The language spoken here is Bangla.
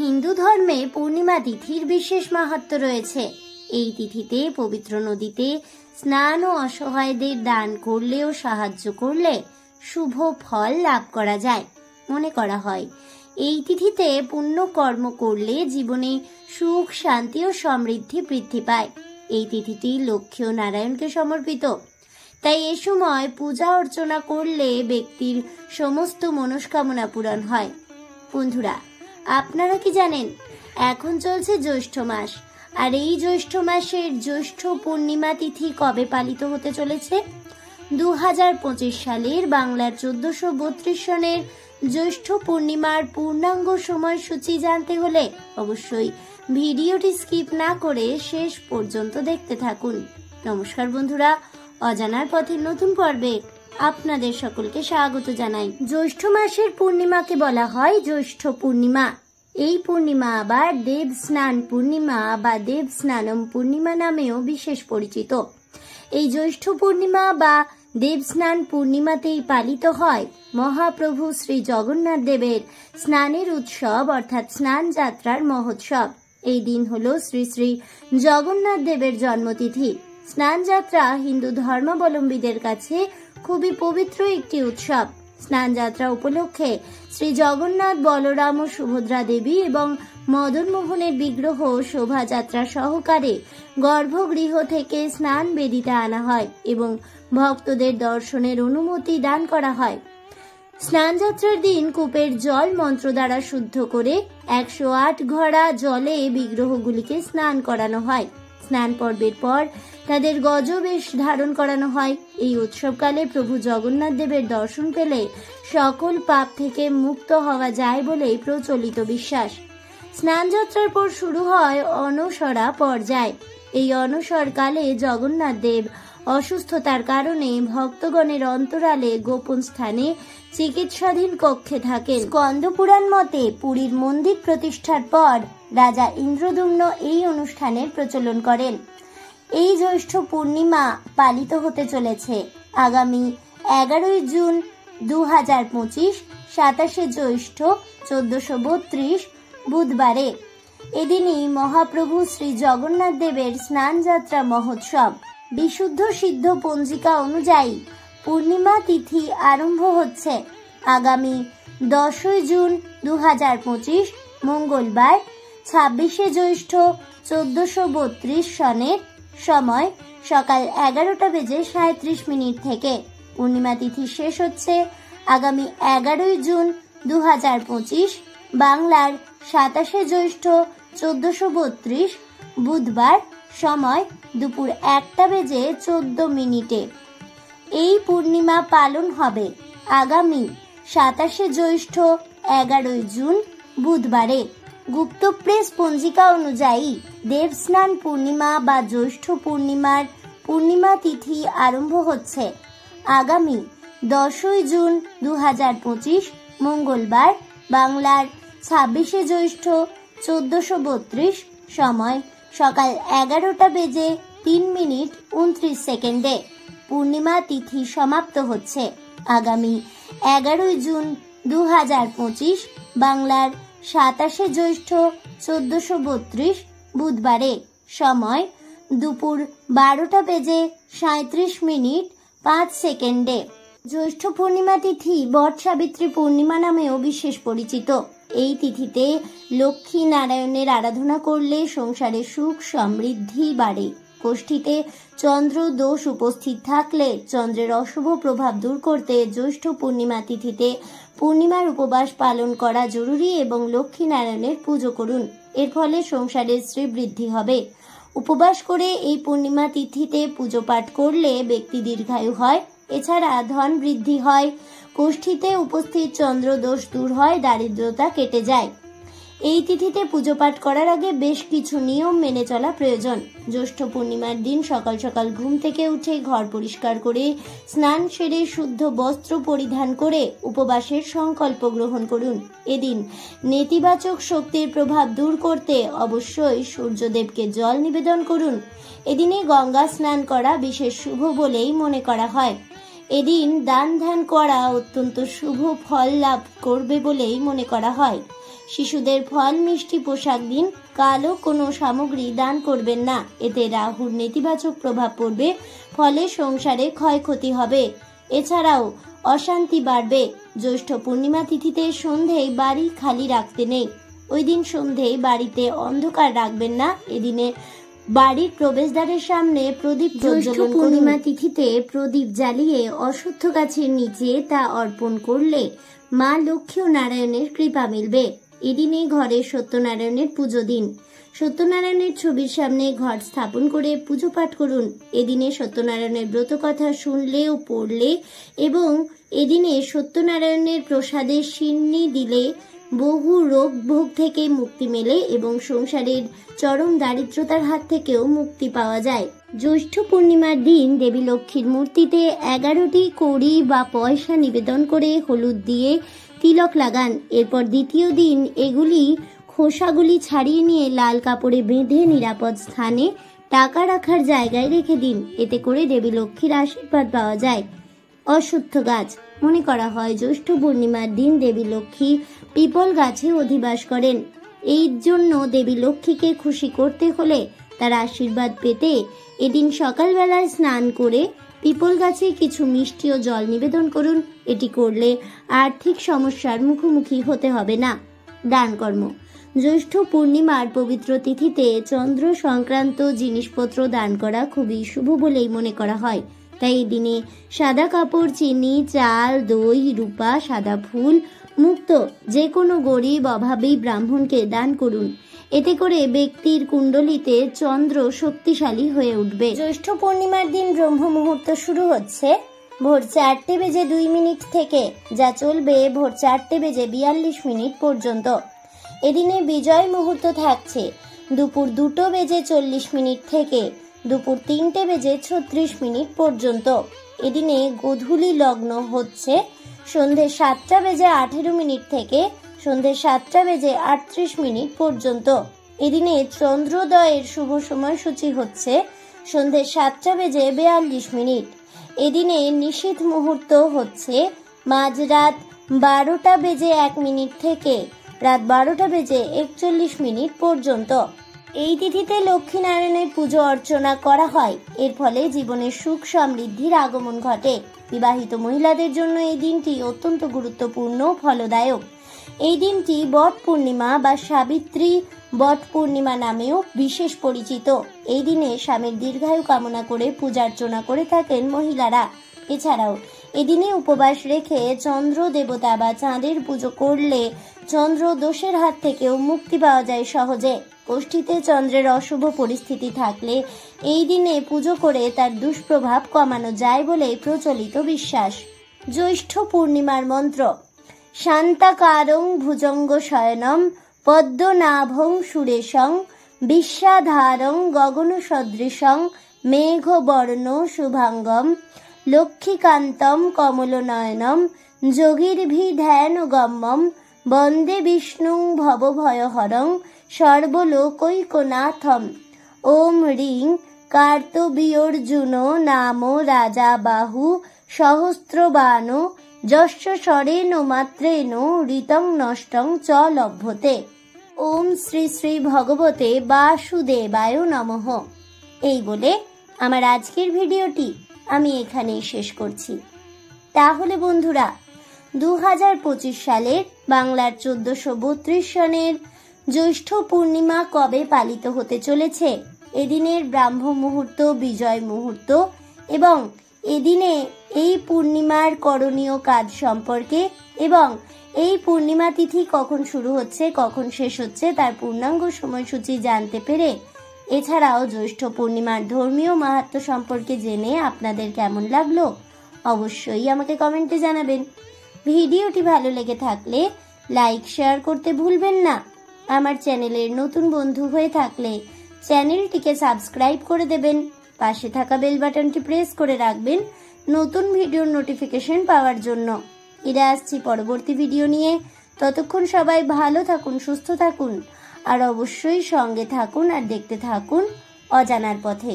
হিন্দু ধর্মে পূর্ণিমা তিথির বিশেষ মাহাত্ম্য রয়েছে। এই তিথিতে পবিত্র নদীতে স্নান ও অসহায়দের দান করলে ও সাহায্য করলে শুভ ফল লাভ করা যায় মনে করা হয়। এই তিথিতে পুণ্য কর্ম করলে জীবনে সুখ, শান্তি ও সমৃদ্ধি বৃদ্ধি পায়। এই তিথিটি লক্ষ্মী ও নারায়ণকে সমর্পিত, তাই এ সময় পূজা অর্চনা করলে ব্যক্তির সমস্ত মনস্কামনা পূরণ হয়। বন্ধুরা, আপনারা কি জানেন এখন চলছে জ্যৈষ্ঠ মাস, আর এই জ্যৈষ্ঠ মাসের জ্যৈষ্ঠ পূর্ণিমা তিথি কবে পালিত হতে চলেছে? 2025 সালের বাংলার 1432 সনের জ্যৈষ্ঠ পূর্ণিমার পূর্ণাঙ্গ সময়সূচি জানতে হলে অবশ্যই ভিডিওটি স্কিপ না করে শেষ পর্যন্ত দেখতে থাকুন। নমস্কার বন্ধুরা, অজানার পথের নতুন পর্বে আপনাদের সকলকে স্বাগত জানাই। জ্যৈষ্ঠ মাসের পূর্ণিমাকে বলা হয় জ্যৈষ্ঠ পূর্ণিমা। এই পূর্ণিমা আবার দেব স্নান পূর্ণিমা বা দেব স্নানম পূর্ণিমা নামেও বিশেষ পরিচিত। এই জ্যৈষ্ঠ পূর্ণিমা বা দেব স্নান পূর্ণিমাতেই পালিত হয় মহাপ্রভু শ্রী জগন্নাথ দেবের স্নানের উৎসব অর্থাৎ স্নান যাত্রার মহোৎসব। এই দিন হলো শ্রী শ্রী জগন্নাথ দেবের জন্মতিথি। স্নান যাত্রা হিন্দু ধর্মাবলম্বীদের কাছে খুবই পবিত্র একটি উৎসব। স্নান যাত্রা উপলক্ষে শ্রী জগন্নাথ, বলরাম ও সুভদ্রা দেবী এবং মদন মোহনের বিগ্রহ শোভাযাত্রা সহকারে গর্ভগৃহ থেকে স্নান বেদিতে আনা হয় এবং ভক্তদের দর্শনের অনুমতি দান করা হয়। স্নান যাত্রার দিন কূপের জল মন্ত্র দ্বারা শুদ্ধ করে 108 ঘড়া জলে বিগ্রহগুলিকে স্নান করানো হয়। স্নান পর্বের পর তাদের গজবেশ ধারণ করানো হয়। এই উৎসবকালে প্রভু জগন্নাথ দেবের দর্শন পেলে সকল পাপ থেকে মুক্ত হওয়া যায় বলেই প্রচলিত বিশ্বাস। স্নান যাত্রার পর শুরু হয় অনসরা পর্যায়। এই অনসরকালে জগন্নাথ দেব অসুস্থতার কারণে ভক্তগণের অন্তরালে গোপন স্থানে চিকিৎসাধীন কক্ষে থাকেন। স্কন্দ পুরাণ মতে পুরীর মন্দির প্রতিষ্ঠার পর রাজা ইন্দ্রদ্যুম্ন এই অনুষ্ঠানের প্রচলন করেন। এই জ্যৈষ্ঠ পূর্ণিমা পালিত হতে চলেছে আগামী 11 জুন 2025, 27 জ্যৈষ্ঠ 1432 বুধবারে। এদিনই মহাপ্রভু শ্রী জগন্নাথ দেবের স্নান যাত্রা মহোৎসব। বিশুদ্ধ সিদ্ধ পঞ্জিকা অনুযায়ী পূর্ণিমা তিথি আরম্ভ হচ্ছে আগামী 10 জুন 2025 মঙ্গলবার 26 জ্যৈষ্ঠ 1432 সনের সময় সকাল 11:37 থেকে। পূর্ণিমা তিথি শেষ হচ্ছে আগামী 11 জুন 2025 বাংলার 27 জ্যৈষ্ঠ 1432 বুধবার, সময় দুপুর 1:14। এই পূর্ণিমা পালন হবে আগামী 27 জ্যৈষ্ঠ 11 জুন বুধবারে। গুপ্ত প্রেস পঞ্জিকা অনুযায়ী দেবস্নান পূর্ণিমা বা জ্যৈষ্ঠ পূর্ণিমার পূর্ণিমা তিথি আরম্ভ হচ্ছে আগামী 10 জুন 2025 মঙ্গলবার বাংলার 26 জ্যৈষ্ঠ 1432 সময় সকাল 11:03:29। পূর্ণিমা তিথি সমাপ্ত হচ্ছে আগামী 11 জুন 2025 বাংলার 27 জ্যৈষ্ঠ 1432 বুধবারে, সময় দুপুর 12:37:05। জ্যৈষ্ঠ পূর্ণিমা তিথি বট সাবিত্রী পূর্ণিমা নামেও বিশেষ পরিচিত। এই তিথিতে লক্ষ্মী নারায়ণের আরাধনা করলে সংসারে সুখ সমৃদ্ধি বাড়ে। কোষ্ঠীতে চন্দ্র দোষ উপস্থিত থাকলে চন্দ্রের অশুভ প্রভাব দূর করতে জ্যৈষ্ঠ পূর্ণিমা তিথিতে পূর্ণিমার উপবাস পালন করা জরুরি এবং লক্ষ্মী নারায়ণের পুজো করুন। এর ফলে সংসারে শ্রীবৃদ্ধি হবে। উপবাস করে এই পূর্ণিমা তিথিতে পুজো পাঠ করলে ব্যক্তি দীর্ঘায়ু হয়। এছাড়া ধন বৃদ্ধি হয়। কোষ্ঠীতে উপস্থিত চন্দ্র দোষ দূর হয়, দারিদ্রতা কেটে যায়। এই তিথিতে পুজো পাঠ করার আগে বেশ কিছু নিয়ম মেনে চলা প্রয়োজন। জ্যৈষ্ঠ পূর্ণিমার দিন সকাল সকাল ঘুম থেকে উঠে ঘর পরিষ্কার করে স্নান সেরে শুদ্ধ বস্ত্র পরিধান করে উপবাসের সংকল্প গ্রহণ করুন। এদিন নেতিবাচক শক্তির প্রভাব দূর করতে অবশ্যই সূর্যদেবকে জল নিবেদন করুন। এদিনে গঙ্গা স্নান করা বিশেষ শুভ বলেই মনে করা হয়। এদিন দান ধ্যান করা অত্যন্ত শুভ ফল লাভ করবে বলেই মনে করা হয়। শিশুদের ফল মিষ্টি পোশাক দিন। কালো কোনো সামগ্রী দান করবেন না, এতে রাহুর নেতিবাচক প্রভাব পড়বে, ফলে সংসারে ক্ষয়ক্ষতি হবে। এছাড়াও অশান্তি বাড়বে। জ্যৈষ্ঠ পূর্ণিমা তিথিতে সন্ধেয় বাড়ি খালি রাখতে নেই। ওই দিন সন্ধেয় বাড়িতে অন্ধকার রাখবেন না। এদিনে বাড়ির প্রবেশদ্বারের সামনে প্রদীপ প্রজ্বলন করুন। পূর্ণিমা তিথিতে প্রদীপ জ্বালিয়ে অশ্বত্থ গাছের নিচে তা অর্পণ করলে মা লক্ষ্মী ও নারায়ণের কৃপা মিলবে। এদিনে ঘরে সত্যনারায়ণের পুজো দিন। সত্যনারায়ণের ছবির সামনে ঘট স্থাপন করে পুজো পাঠ করুন। এদিনে সত্যনারায়ণের ব্রত কথা শুনলে ও পড়লে এবং এদিনে সত্যনারায়ণের প্রসাদে সিন্নি দিলে বহু রোগ ভোগ থেকে মুক্তি মেলে এবং সংসারের চরম দারিদ্রতার হাত থেকেও মুক্তি পাওয়া যায়। জ্যৈষ্ঠ পূর্ণিমার দিন দেবী লক্ষ্মীর মূর্তিতে 11টি কড়ি বা পয়সা নিবেদন করে হলুদ দিয়ে তিলক লাগান। এরপর দ্বিতীয় দিন এগুলি খোসাগুলি ছাড়িয়ে নিয়ে লাল কাপড়ে বেঁধে নিরাপদ স্থানে টাকা রাখার জায়গায় রেখে দিন। এতে করে দেবী লক্ষ্মীর আশীর্বাদ পাওয়া যায়। অশ্বত্থ গাছ। মনে করা হয় জ্যৈষ্ঠ পূর্ণিমার দিন দেবী লক্ষ্মী পিপল গাছে অধিবাস করেন। এই জন্য দেবী লক্ষ্মীকে খুশি করতে হলে তার আশীর্বাদ পেতে এদিন সকালবেলায় স্নান করে পিপল গাছে কিছু মিষ্টি ও জল নিবেদন করুন। এটি করলে আর্থিক সমস্যার মুখোমুখি হতে হবে না। দান কর্ম। জ্যৈষ্ঠ পূর্ণিমার পবিত্র তিথিতে চন্দ্র সংক্রান্ত জিনিসপত্র দান করা খুবই শুভ বলেই মনে করা হয়। তাই এই দিনে সাদা কাপড়, চিনি, চাল, দই, রূপা, সাদা ফুল, মুক্ত যে কোনো গরিব অভাবী ব্রাহ্মণকে দান করুন। এতে করে ব্যক্তির কুণ্ডলিতে চন্দ্র শক্তিশালী হয়ে উঠবে। জ্যৈষ্ঠ পূর্ণিমার দিন ব্রহ্ম মুহূর্ত শুরু হচ্ছে ভোর 4:02 থেকে, যা চলবে ভোর 4:42 পর্যন্ত। এদিনে বিজয় মুহূর্ত থাকছে দুপুর 2:40 থেকে দুপুর 3:36 পর্যন্ত। এদিনে গোধূলি লগ্ন হচ্ছে সন্ধে 7:18 থেকে সন্ধে 7:38 পর্যন্ত। এদিনে চন্দ্রোদয়ের শুভ সময়সূচি হচ্ছে সন্ধে 7:42। এদিনে নিশীথ মুহূর্ত হচ্ছে মাঝরাত 12:01 থেকে রাত 12:41 পর্যন্ত। এই তিথিতে লক্ষ্মীনারায়ণের পুজো অর্চনা করা হয়। এর ফলে জীবনে সুখ সমৃদ্ধির আগমন ঘটে। বিবাহিত মহিলাদের জন্য এই দিনটি অত্যন্ত গুরুত্বপূর্ণ ফলদায়ক। এই দিনটি বট পূর্ণিমা বা সাবিত্রী বট পূর্ণিমা নামেও বিশেষ পরিচিত। এই দিনে স্বামীর দীর্ঘায়ু কামনা করে পূজার্চনা করে থাকেন মহিলারা। এছাড়াও এদিনে উপবাস রেখে চন্দ্র দেবতা বা চাঁদের পুজো করলে চন্দ্র দোষের হাত থেকেও মুক্তি পাওয়া যায় সহজে। কোষ্ঠীতে চন্দ্রের অশুভ পরিস্থিতি থাকলে এই দিনে পুজো করে তার দুষ্প্রভাব কমানো যায় বলে প্রচলিত বিশ্বাস। জ্যৈষ্ঠ পূর্ণিমার মন্ত্র। শান্তাকারং ভুজঙ্গ শয়নম পদ্মনাভং সুরেশং বিশ্বাধারং গগন সদৃশং মেঘবর্ণ শুভাঙ্গম লক্ষ্মীকান্তম কমলনয়নম যোগীর্ভিধ্যানগম্যম বন্দে বিষ্ণুং ভবভয়হরং সর্বলোকৈকনাথম। ওম রিং কার্তবীর্যুন নাম রাজা বাহু সহস্রবাণ যস্য স্বরেণ মাত্রেণ ঋতং নষ্টং চ লভ্যতে। ওম শ্রী শ্রী ভগবতে বাসুদেবায় নমঃ। এই বলে আমার আজকের ভিডিওটি আমি এখানেই শেষ করছি। তাহলে বন্ধুরা, 2025 সালের বাংলার 1432 সনের জ্যৈষ্ঠ পূর্ণিমা কবে পালিত হতে চলেছে, এদিনের ব্রাহ্ম মুহূর্ত, বিজয় মুহূর্ত এবং এদিনে এই পূর্ণিমার করণীয় কাজ সম্পর্কে এবং এই পূর্ণিমা তিথি কখন শুরু হচ্ছে কখন শেষ হচ্ছে তার পূর্ণাঙ্গ সময়সূচি জানতে পেরে, এছাড়াও জ্যৈষ্ঠ পূর্ণিমার ধর্মীয় মাহাত্ম্য সম্পর্কে জেনে আপনাদের কেমন লাগলো অবশ্যই আমাকে কমেন্টে জানাবেন। ভিডিওটি ভালো লেগে থাকলে লাইক শেয়ার করতে ভুলবেন না। আমার চ্যানেলের নতুন বন্ধু হয়ে থাকলে চ্যানেলটিকে সাবস্ক্রাইব করে দেবেন। পাশে থাকা বেল বাটনটি প্রেস করে রাখবেন নতুন ভিডিওর নোটিফিকেশন পাওয়ার জন্য। এরা আসছি পরবর্তী ভিডিও নিয়ে। ততক্ষণ সবাই ভালো থাকুন, সুস্থ থাকুন আর অবশ্যই সঙ্গে থাকুন আর দেখতে থাকুন অজানার পথে।